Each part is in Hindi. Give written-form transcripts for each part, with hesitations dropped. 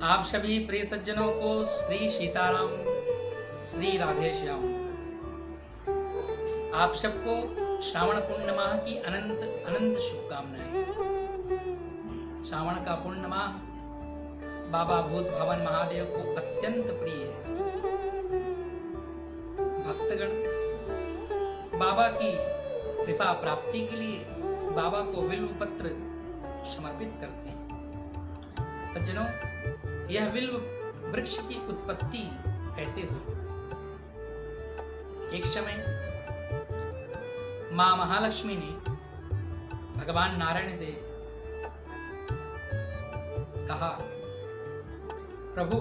आप सभी प्रिय सज्जनों को श्री सीताराम, श्री राधे श्याम। आप सबको श्रावण पूर्णिमा की अनंत अनंत शुभकामनाएं। श्रावण का पूर्णिमा बाबा भूत भवन महादेव को अत्यंत प्रिय है। भक्तगण बाबा की कृपा प्राप्ति के लिए बाबा को बिल्व पत्र समर्पित करते हैं। सज्जनों, यह बिल्व वृक्ष की उत्पत्ति कैसे हुई? एक समय मां महालक्ष्मी ने भगवान नारायण से कहा, प्रभु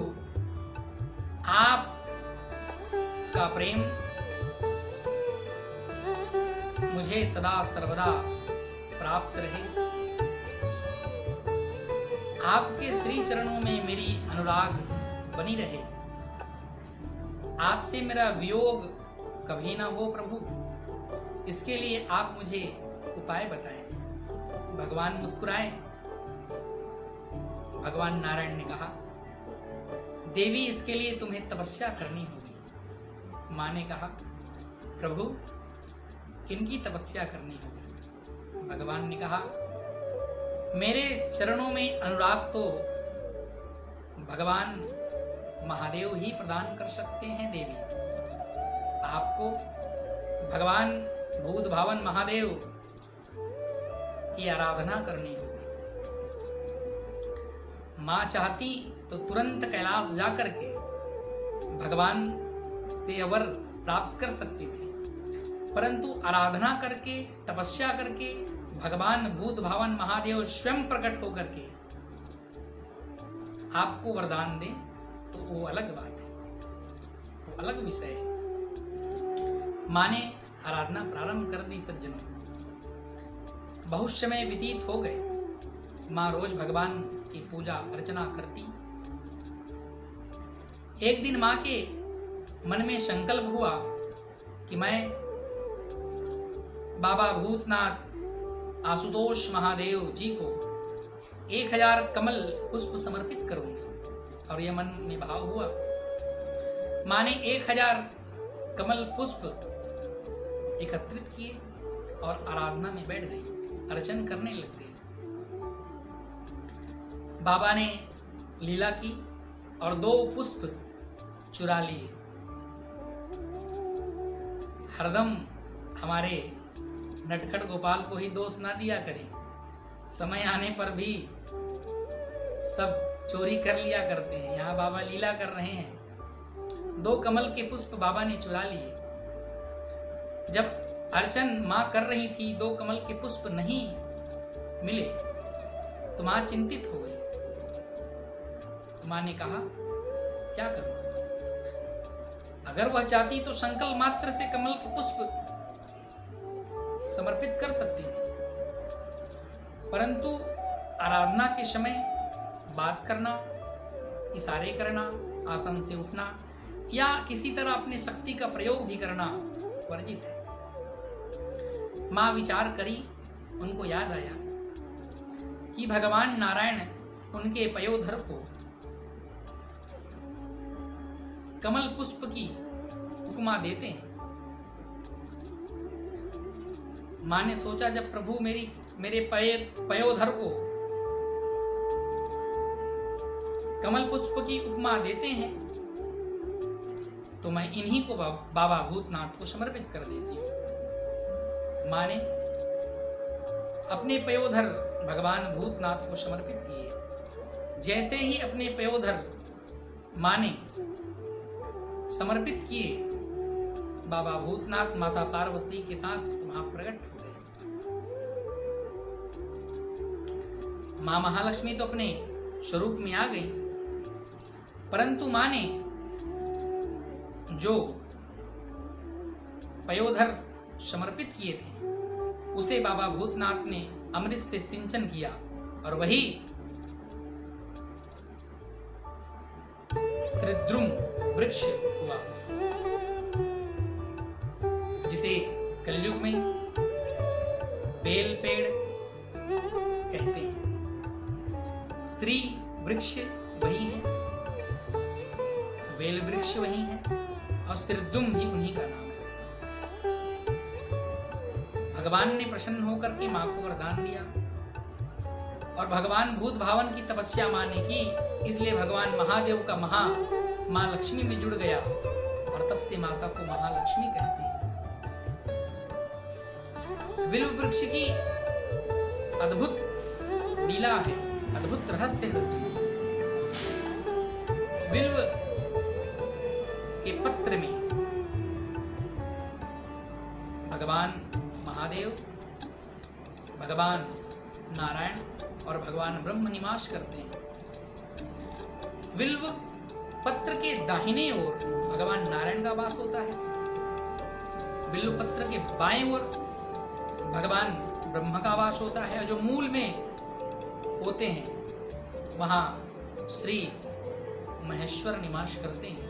आप का प्रेम मुझे सदा सर्वदा प्राप्त रहे। आपके श्री चरणों में मेरी अनुराग बनी रहे। आपसे मेरा वियोग कभी ना हो प्रभु, इसके लिए आप मुझे उपाय बताएं। भगवान मुस्कुराए। भगवान नारायण ने कहा, देवी इसके लिए तुम्हें तपस्या करनी होगी। मां ने कहा, प्रभु किनकी तपस्या करनी होगी? भगवान ने कहा, मेरे चरणों में अनुराग तो भगवान महादेव ही प्रदान कर सकते हैं देवी। आपको भगवान भूत भावन महादेव की आराधना करनी होगी। मां चाहती तो तुरंत कैलाश जाकर के भगवान से वर प्राप्त कर सकती थी, परंतु आराधना करके, तपस्या करके भगवान भूत भावन महादेव स्वयं प्रकट होकर के आपको वरदान दे तो वो अलग बात है, वो अलग विषय है। मां ने आराधना प्रारंभ कर दी। सज्जनों, बहुत समय व्यतीत हो गए। मां रोज भगवान की पूजा अर्चना करती। एक दिन मां के मन में संकल्प हुआ कि मैं बाबा भूतनाथ आशुतोष महादेव जी को 1000 कमल पुष्प समर्पित करूंगी। और यह मन में भाव हुआ। मां ने 1000 कमल पुष्प एकत्रित किए और आराधना में बैठ गई, अर्चन करने लग गई। बाबा ने लीला की और 2 पुष्प चुरा लिए। हरदम हमारे नटखट गोपाल को ही दोष ना दिया करें। समय आने पर भी सब चोरी कर लिया करते हैं। यहाँ बाबा लीला कर रहे हैं। 2 कमल के पुष्प बाबा ने चुरा लिए। जब अर्चन मां कर रही थी, 2 कमल के पुष्प नहीं मिले तो मां चिंतित हो गई। मां ने कहा, क्या करूं? अगर वह चाहती तो संकल्प मात्र से कमल के पुष्प समर्पित कर सकती थी, परंतु आराधना के समय बात करना, इशारे करना, आसन से उठना या किसी तरह अपने शक्ति का प्रयोग भी करना वर्जित है। मां विचार करी। उनको याद आया कि भगवान नारायण उनके पयोधर को कमल पुष्प की उपमा देते हैं। मां ने सोचा, जब प्रभु मेरे पयोधर को कमल पुष्प की उपमा देते हैं तो मैं इन्हीं को बाबा भूतनाथ को समर्पित कर देती हूं। मां ने अपने पयोधर भगवान भूतनाथ को समर्पित किए। जैसे ही अपने पयोधर मां ने समर्पित किए, बाबा भूतनाथ माता पार्वती के साथ वहां प्रकट हो गए। मां महालक्ष्मी तो अपने स्वरूप में आ गई, परंतु मां ने जो पयोधर समर्पित किए थे उसे बाबा भूतनाथ ने अमृत से सिंचन किया और वही श्रीद्रुम वृक्ष हुआ, जिसे कलयुग में बेल पेड़ कहते हैं। श्री वृक्ष वही है, बेल वृक्ष वही है, और सिरदुम भी उन्हीं का नाम है। भगवान ने प्रसन्न होकर के मां को वरदान दिया, और भगवान भूत भावन की तपस्या मां ने की, इसलिए भगवान महादेव का महा मां लक्ष्मी में जुड़ गया, और तब से माता को महालक्ष्मी कहते हैं। बिल्व वृक्ष की अद्भुत लीला है, अद्भुत रहस्य है। बिल्व के पत्र में भगवान महादेव, भगवान नारायण और भगवान ब्रह्म निवास करते हैं। बिल्व पत्र के दाहिने ओर भगवान नारायण का वास होता है, बिल्व पत्र के बाएं ओर भगवान ब्रह्म का वास होता है, और जो मूल में होते हैं वहां श्री महेश्वर निवास करते हैं।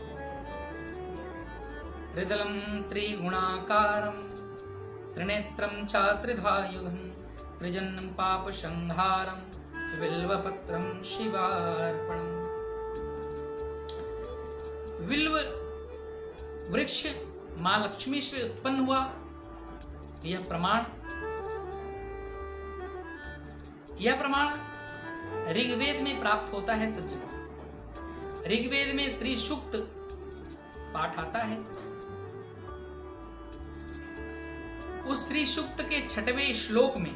त्रिदलम त्रिगुणाकारम त्रिनेत्रम च त्रिधायुधम त्रिजन्म पाप संहारम बिल्वपत्रम शिवार्पणम। बिल्व वृक्ष मां लक्ष्मी से उत्पन्न हुआ, यह प्रमाण ऋग्वेद में प्राप्त होता है। सज्जनों, ऋग्वेद में श्री सूक्त पाठ आता है। उस श्री सूक्त के 6वें श्लोक में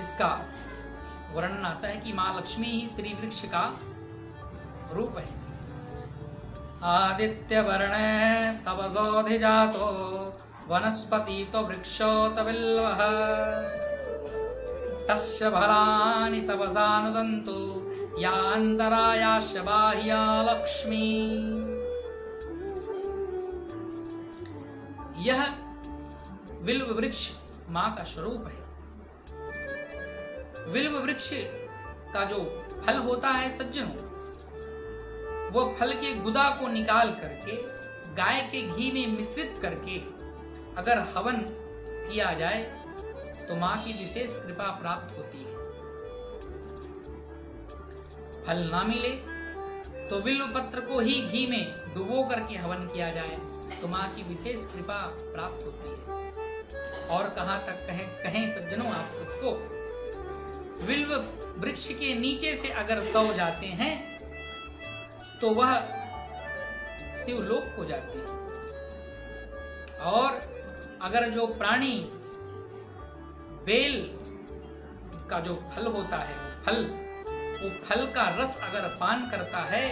इसका वर्णन आता है कि मां लक्ष्मी ही श्री वृक्ष का रूप है। आदित्य वर्णे तपसोऽधिजातो वनस्पति तो वृक्षो तबिल्वः तस्य फलानि तपसानुदन्तु यान्तरायाश्च बाह्या लक्ष्मी। यह बिल्व वृक्ष मां का स्वरूप है। बिल्व वृक्ष का जो फल होता है सज्जनों, वो फल के गुदा को निकाल करके गाय के घी में मिश्रित करके अगर हवन किया जाए तो मां की विशेष कृपा प्राप्त होती है। फल ना मिले तो बिल्व पत्र को ही घी में डुबो करके हवन किया जाए तो मां की विशेष कृपा प्राप्त होती है। और कहां तक कहें सज्जनों आप सबको, बिल्व वृक्ष के नीचे से अगर सो जाते हैं तो वह शिवलोक को जाते हैं, और अगर जो प्राणी बेल का जो फल होता है वो फल का रस अगर पान करता है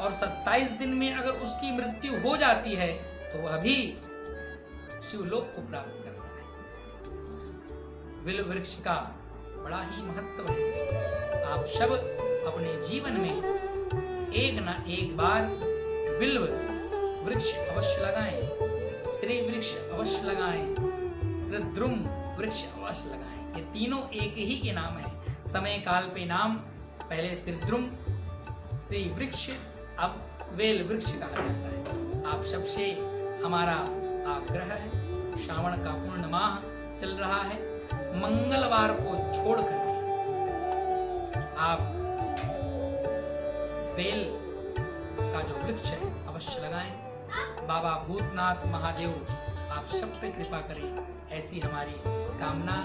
और 27 दिन में अगर उसकी मृत्यु हो जाती है तो वह भी शिवलोक को प्राप्त करता है। बिल्व वृक्ष का बड़ा ही महत्व है। आप सब अपने जीवन में एक ना एक बार बिल्व वृक्ष अवश्य लगाएं, श्री वृक्ष अवश्य लगाएं, श्रीद्रुम वृक्ष अवश्य लगाएं। ये तीनों एक ही के नाम है। समय काल पे नाम पहले श्रीद्रुम श्री वृक्ष, अब बेल वृक्ष कहा जाता है। आप सबसे हमारा आग्रह है, श्रावण का पूर्ण माह चल रहा है, मंगलवार को छोड़कर आप बेल का जो वृक्ष है अवश्य लगाएं। बाबा भूतनाथ महादेव आप सब पे कृपा करें, ऐसी हमारी कामना।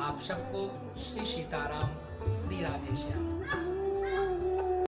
आप सबको श्री सीताराम, श्री राधे श्याम।